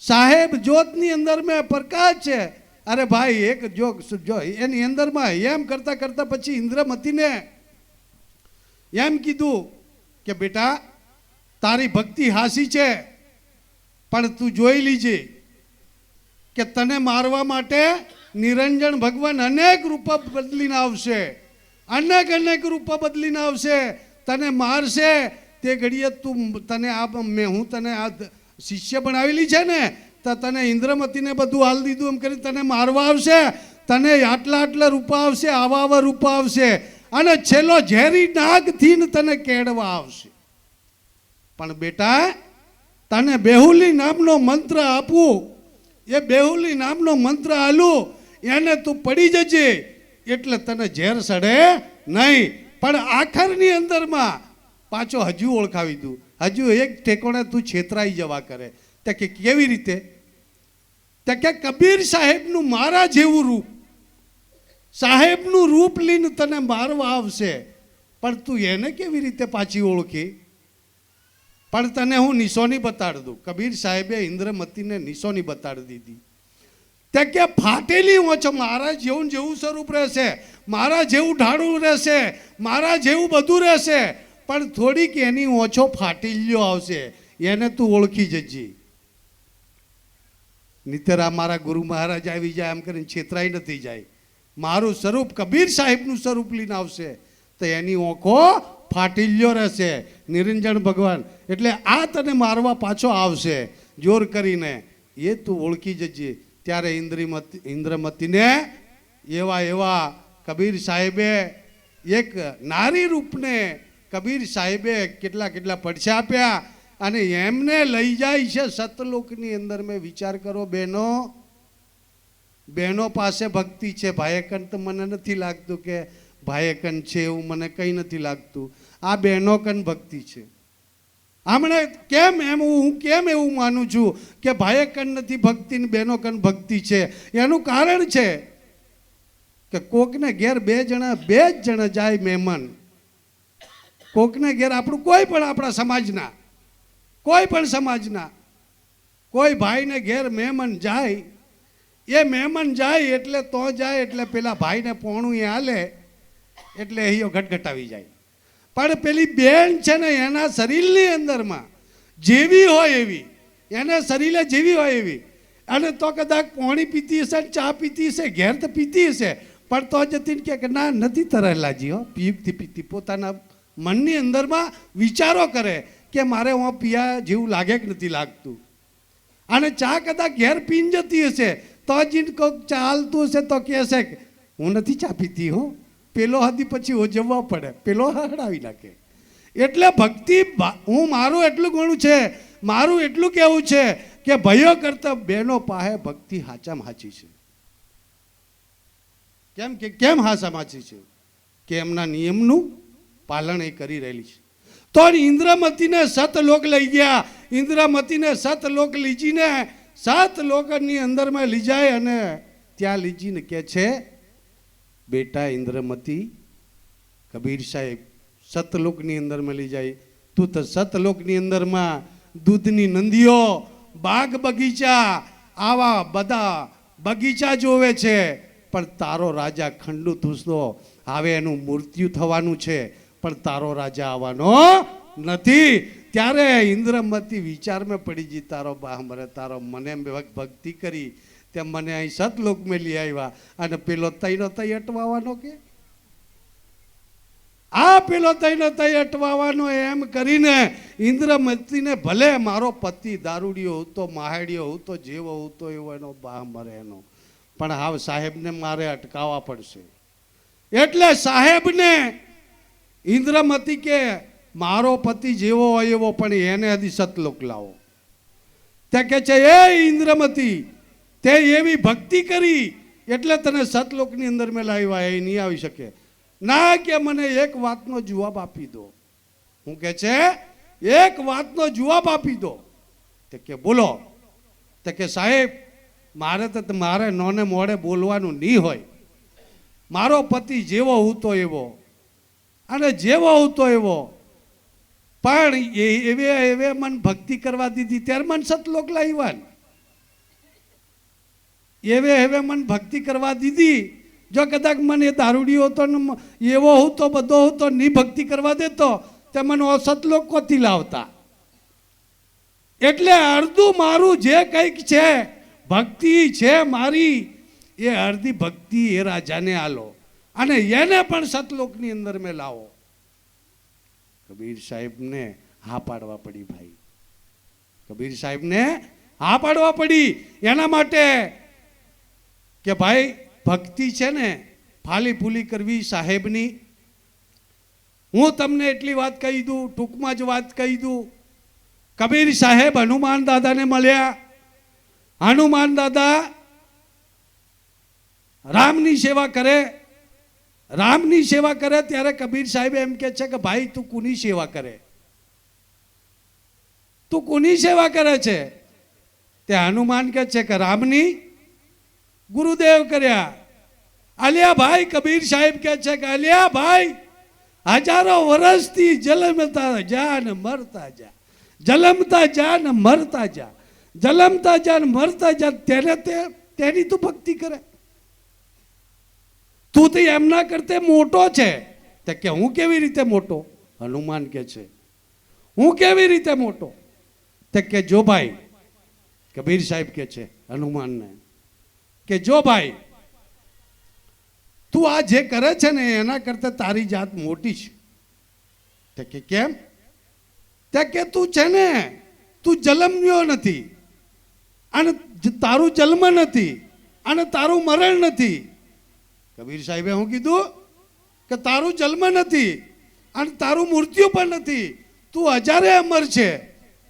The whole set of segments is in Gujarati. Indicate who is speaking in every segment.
Speaker 1: સાહેબ જ્યોતની અંદર મેં પ્રકાશ છે. અરે ભાઈ એક જો એની અંદરમાં એમ કરતા કરતા પછી ઇન્દ્રમતીને એમ કીધું કે બેટા તારી ભક્તિ હાસી છે, પણ તું જોઈ લીજે કે તને મારવા માટે નિરંજન ભગવાન અનેક રૂપ બદલીને આવશે, અનેક રૂપ બદલીને આવશે, તને મારશે. તે ઘડીએ તું તને હું તને આ શિષ્ય બનાવેલી છે ને, તો તને ઇન્દ્રમતીને બધું હાલ દીધું એમ કરી તને મારવા આવશે, તને આટલા રૂપા આવશે, આવા રૂપા આવશે, અને છેલ્લો ઝેરી નાગથી તને કેળવા આવશે. પણ બેટા તને બેહુલી નામનો મંત્ર આપું, એ બેહુલી નામનો મંત્ર આલું, એને તું પડી જજે એટલે તને ઝેર સડે નહીં. પણ આખરની અંદરમાં પાછો હજુ ઓળખાવી દઉં, હજુ એક ઠેકોણે તું છેતરાઈ જવા કરે. તે કે કેવી રીતે? તે કે કબીર સાહેબનું મારા જેવું રૂપ, સાહેબનું રૂપ લઈને તને મારવા આવશે, પણ તું એને કેવી રીતે પાછી ઓળખી? પણ તને હું નિશાની બતાડી દઉં. કબીર સાહેબે ઇન્દ્રમતીને નિશાની બતાડી દીધી. તે કે ફાટેલી ઓછો મારા જેવું સ્વરૂપ રહેશે, મારા જેવું ઢાળું રહેશે, મારા જેવું બધું રહેશે, પણ થોડીક એની ઓછો ફાટેલીઓ આવશે, એને તું ઓળખી જજે. નિતરા મારા ગુરુ મહારાજ આવી જાય એમ કરીને છેતરાઈ નથી જાય. મારું સ્વરૂપ કબીર સાહેબનું સ્વરૂપ લઈને આવશે તો એની ઓંખો ફાટીલ્યો રહેશે, નિરંજન ભગવાન. એટલે આ તને મારવા પાછો આવશે જોર કરીને, એ તું ઓળખી જજે. ત્યારે ઇન્દ્રમતીને એવા કબીર સાહેબે એક નારી રૂપને કબીર સાહેબે કેટલા પડછા આપ્યા, અને એમને લઈ જાય છે સતલોકની અંદર. મેં વિચાર કરો બહેનો પાસે ભક્તિ છે. ભાયકન તો મને નથી લાગતું કે ભાયકન છે, એવું મને કંઈ નથી લાગતું. આ બહેનો કન ભક્તિ છે. હમણાં હું કેમ એવું માનું છું કે ભાયકન નથી ભક્તિ ને બહેનો કન ભક્તિ છે? એનું કારણ છે કે કોકને ઘેર બે જ જણા જાય મહેમાન, કોકને ઘેર આપણું કોઈ પણ આપણા સમાજના કોઈ ભાઈને ઘેર મહેમાન જાય, એ મહેમાન જાય એટલે તો જાય એટલે પેલા ભાઈને પોણું એ હાલે એટલે અહીંયો ઘટઘટાવી જાય. પણ પેલી બેન છે ને એના શરીરની અંદરમાં જેવી હોય એવી, એને શરીરે જેવી હોય એવી, અને તો કદાચ પાણી પીતી હશે, ચા પીતી હશે, ઘેર તો પીતી હશે, પણ તો જતી કે ના નથી તરેલાજી, પીતી પીતી પોતાના મનની અંદરમાં વિચારો કરે કે મારે હું પીયા જેવું લાગે કે નથી લાગતું. અને ચા કદાચ ઘેર પીને જતી હશે તો જ કોઈક ચાલતું હશે તો કહેશે કે હું નથી ચા પીતી હો, પેલો હદી પછી ઓજવવા પડે, પેલો હડાવી નાખે. એટલે ભક્તિ મારું એટલું ઘણું છે, મારું એટલું કહેવું છે કે ભાઈઓ કરતા બહેનો પાસે ભક્તિ હાચામાં હાચી છે. કેમ હાચામાં હાચી છે? કે એમના નિયમનું પાલન એ કરી રહેલી છે. તો ઇન્દ્રમતીને સતલોક લઈ ગયા. ઇન્દ્રમતીને સતલોક લીજીને સતલોકની અંદરમાં લઈ જાય, અને ત્યાં લીજીને કે છે બેટા ઇન્દ્રમતી, કબીર સાહેબ સતલોકની અંદરમાં લઈ જાય. તું તો સતલોકની અંદરમાં દૂધની નંદીઓ, બાગ બગીચા, આવા બધા બગીચા જોવે છે, પણ તારો રાજા ખંડુ તુસતો હવે એનું મૃત્યુ થવાનું છે, પણ તારો રાજા આવવાનો નથી. ત્યારે ઇન્દ્રમતી વિચારમાં પડી ગઈ, તારો તારો મને ભક્તિ કરી તે મને અહીં સતલોક મેં લઈ આવ્યા, અને પેલો તૈનો તઈ અટવાવાનો કે આ પેલો તૈનો તઈ અટવાવાનો એમ કરીને ઇન્દ્રમતીને ભલે મારો પતિ દારૂડિયો હતો, માહેડિયો હતો, જેવો હતો એવો એનો બાહ મરે એનો, પણ હાવ સાહેબને મારે અટકાવવા પડશે. એટલે સાહેબને ઇન્દ્રમતી કે મારો પતિ જેવો હોય એવો, પણ એને હજી સતલોક લાવો. તે કે છે એ ઇન્દ્રમતી, તે એવી ભક્તિ કરી એટલે તને સતલોકની અંદર મેં લાવ્યા, એ નહીં આવી શકે. ના કે મને એક વાતનો જવાબ આપી દો. હું કે છે એક વાતનો જવાબ આપી દો. તે કે બોલો. તે કે સાહેબ મારે નોને મોડે બોલવાનું નહીં હોય. મારો પતિ જેવો હતો એવો અને જેવો હતો એવો, પણ એવે મને ભક્તિ કરવા દીધી ત્યારે મને સતલોક લાવ્યા. એવે હવે મને ભક્તિ કરવા દીધી. જો કદાચ મને એ દારૂડિયો હતો ને એવો હું તો બધો હું તો ની ભક્તિ કરવા દેતો તે મને સતલોક કોથી લાવતા. એટલે અડધું મારું જે કંઈક છે ભક્તિ છે મારી, એ અડધી ભક્તિ એ રાજાને આલો અને એને પણ સતલોકની અંદર મેં લાવો. કબીર સાહેબને હા પાડવા પડી ભાઈ, કબીર સાહેબને હા પાડવા પડી. એના માટે કે ભાઈ ભક્તિ છે ને ફાલી ફૂલી કરવી સાહેબની. હું તમને એટલી વાત કહી દઉં, ટૂંકમાં જ વાત કહી દઉં. કબીર સાહેબ હનુમાન દાદાને મળ્યા. હનુમાન દાદા રામની સેવા કરે. રામની સેવા કરે ત્યારે કબીર સાહેબ એમ કે છે કે ભાઈ તું કોની સેવા કરે, તું કોની સેવા કરે છે? તે હનુમાન કે છે કે રામની. ગુરુદેવ કર્યા. અલ્યા ભાઈ કબીર સાહેબ કે છે કે અલ્યા ભાઈ હજારો વર્ષથી જલમતા જા ને મરતા જા, જલમતા જા ને મરતા જા, જલમતા જા ને મરતા જા, તેની તું ભક્તિ કરે. તું તો એમના કરતે મોટો છે. તે કે હું કેવી રીતે મોટો? હનુમાન કે છે હું કેવી રીતે મોટો? તે કે જો ભાઈ, કબીર સાહેબ કે છે હનુમાનને કે જો ભાઈ તું આ જે કરે છે ને એના કરતા તારી જાત મોટી છે. તે કે કેમ? તે કે તું છે ને તું જન્મ્યો નથી અને તારું જન્મ નથી અને તારું મરણ નથી. કબીર સાહેબે શું કીધું કે તારું જન્મ નથી અને તારું મૃત્યુ પણ નથી, તું હજારે અમર છે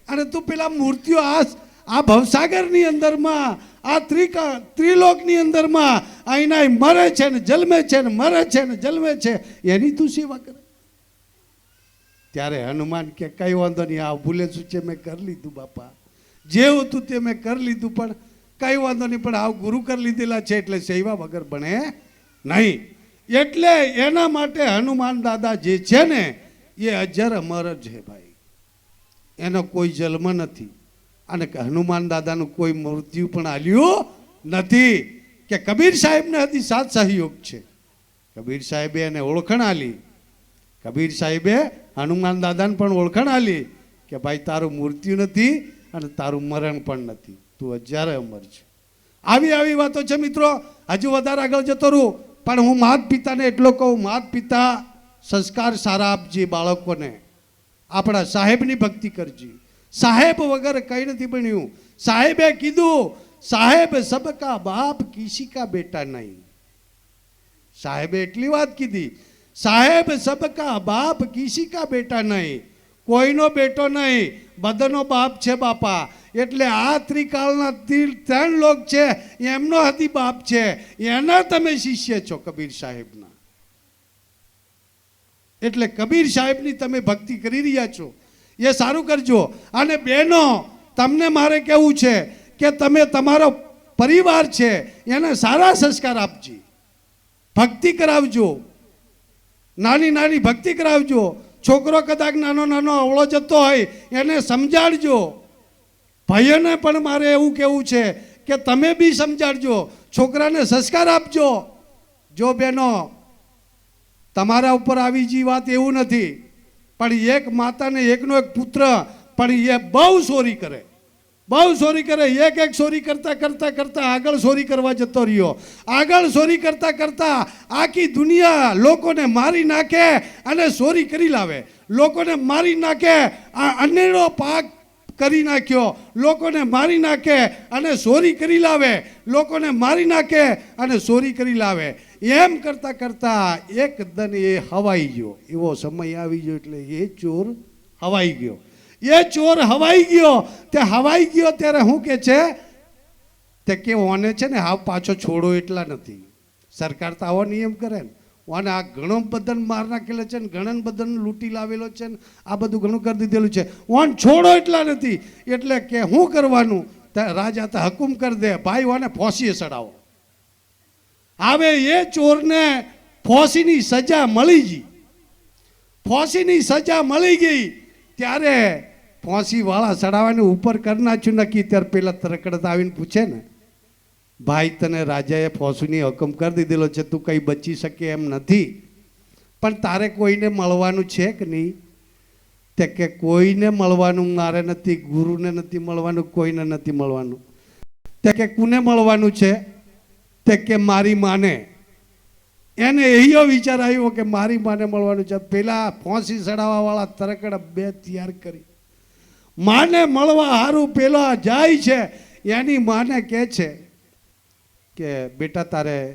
Speaker 1: અને તું પેલા મૂર્તિઓ આ ભવસાગરની અંદરમાં આ ત્રિલોકની અંદરમાં અહીંના મરે છે ને જન્મે છે ને મરે છે ને જન્મે છે, એની તું સેવા કરે. ત્યારે હનુમાન કે કઈ વાંધો નહીં, આ ભૂલે શું છે મેં કરી લીધું બાપા, જે હતું તે મેં કરી લીધું, પણ કઈ વાંધો નહીં, પણ આવ ગુરુ કરી લીધેલા છે એટલે સેવા વગર બને નહીં. એટલે એના માટે હનુમાન દાદા જે છે ને એ અજર અમર જ છે ભાઈ, એનો કોઈ જન્મ નથી અને હનુમાન દાદાનું કોઈ મૃત્યુ પણ આલ્યું નથી. કે કબીર સાહેબને હતી સાથ સહયોગ છે. કબીર સાહેબે એને ઓળખાણ આલી, કબીર સાહેબે હનુમાન દાદાને પણ ઓળખાણ આલી કે ભાઈ તારું મૃત્યુ નથી અને તારું મરણ પણ નથી, તું હજારે અમર છે. આવી વાતો છે મિત્રો. હજુ વધારે આગળ જતો રહું, પણ હું માત પિતાને એટલો કહું, માત પિતા સંસ્કાર સારા આપજે બાળકોને, આપણા સાહેબની ભક્તિ કરજે. સાહેબ વગર કઈ નથી બન્યું. સાહેબે કીધું સાહેબ સબકા બાપ કિસી કા બેટા નહીં. સાહેબે એટલી વાત કીધી, સાહેબ સબકા બાપ કિસી કા બેટા નહીં, કોઈનો બેટો નહીં, બધાનો બાપ છે બાપા. એટલે આ ત્રિકાળના ત્રણ લોક છે એમનો હતી બાપ છે, એના તમે શિષ્ય છો કબીર સાહેબના. એટલે કબીર સાહેબની તમે ભક્તિ કરી રહ્યા છો એ સારું કરજો. અને બહેનો તમને મારે કહેવું છે કે તમે તમારો પરિવાર છે એને સારા સંસ્કાર આપજો, ભક્તિ કરાવજો, નાની નાની ભક્તિ કરાવજો. છોકરો કદાચ નાનો નાનો અવળો જતો હોય એને સમજાડજો. ભાઈઓને પણ મારે એવું કહેવું છે કે તમે બી સમજાડજો, છોકરાને સંસ્કાર આપજો. જો બહેનો તમારા ઉપર આવી જી વાત એવું નથી, પણ એક માતાને એકનો એક પુત્ર પણ એ બહુ ચોરી કરે, બહુ ચોરી કરે. એક ચોરી કરતા કરતા કરતા આગળ ચોરી કરવા જતો રહ્યો. આગળ ચોરી કરતા કરતા આખી દુનિયા લોકોને મારી નાખે અને ચોરી કરી લાવે. લોકોને મારી નાખે, અનેરો પાક કરી નાખ્યો, લોકોને મારી નાખે અને ચોરી કરી લાવે, લોકોને મારી નાખે અને ચોરી કરી લાવે. એમ કરતા કરતા એક દન એ હવાઈ ગયો, એવો સમય આવી ગયો એટલે એ ચોર હવાઈ ગયો. એ ચોર હવાઈ ગયો, તે હવાઈ ગયો ત્યારે શું કે છે તે કે ઓને છે ને હાવ પાછો છોડો એટલા નથી. સરકાર તો આવો નિયમ કરે ને, ઓને આ ઘણો બધાને માર નાખેલો છે ને, ઘણા બધાને લૂંટી લાવેલો છે ને, આ બધું ઘણું કરી દીધેલું છે, ઓન છોડો એટલા નથી. એટલે કે શું કરવાનું? રાજા તો હુકુમ કરી દે ભાઈ ઓને ફોસીએ ચડાવો. હવે એ ચોરને ફોસીની સજા મળી ગઈ. ફોસીની સજા મળી ગઈ ત્યારે ફોસી વાળા ચડાવવાની ઉપર કરી નાખ્યું નક્કી. ત્યારે પેલા તરકડત આવીને પૂછે ને ભાઈ તને રાજાએ ફોસીની હુકમ કરી દીધેલો છે, તું કંઈ બચી શકે એમ નથી, પણ તારે કોઈને મળવાનું છે કે નહીં? તે કે કોઈને મળવાનું મારે નથી, ગુરુને નથી મળવાનું, કોઈને નથી મળવાનું. તે કે કોને મળવાનું છે? તે કે મારી માને. એને એયો વિચાર આવ્યો કે મારી માને મળવાનું છે. પેલા ફોસી ચડાવવા વાળા તરકડ બે તૈયાર કરી માને મળવા હારું પેલા જાય છે. એની માને કહે છે કે બેટા તારે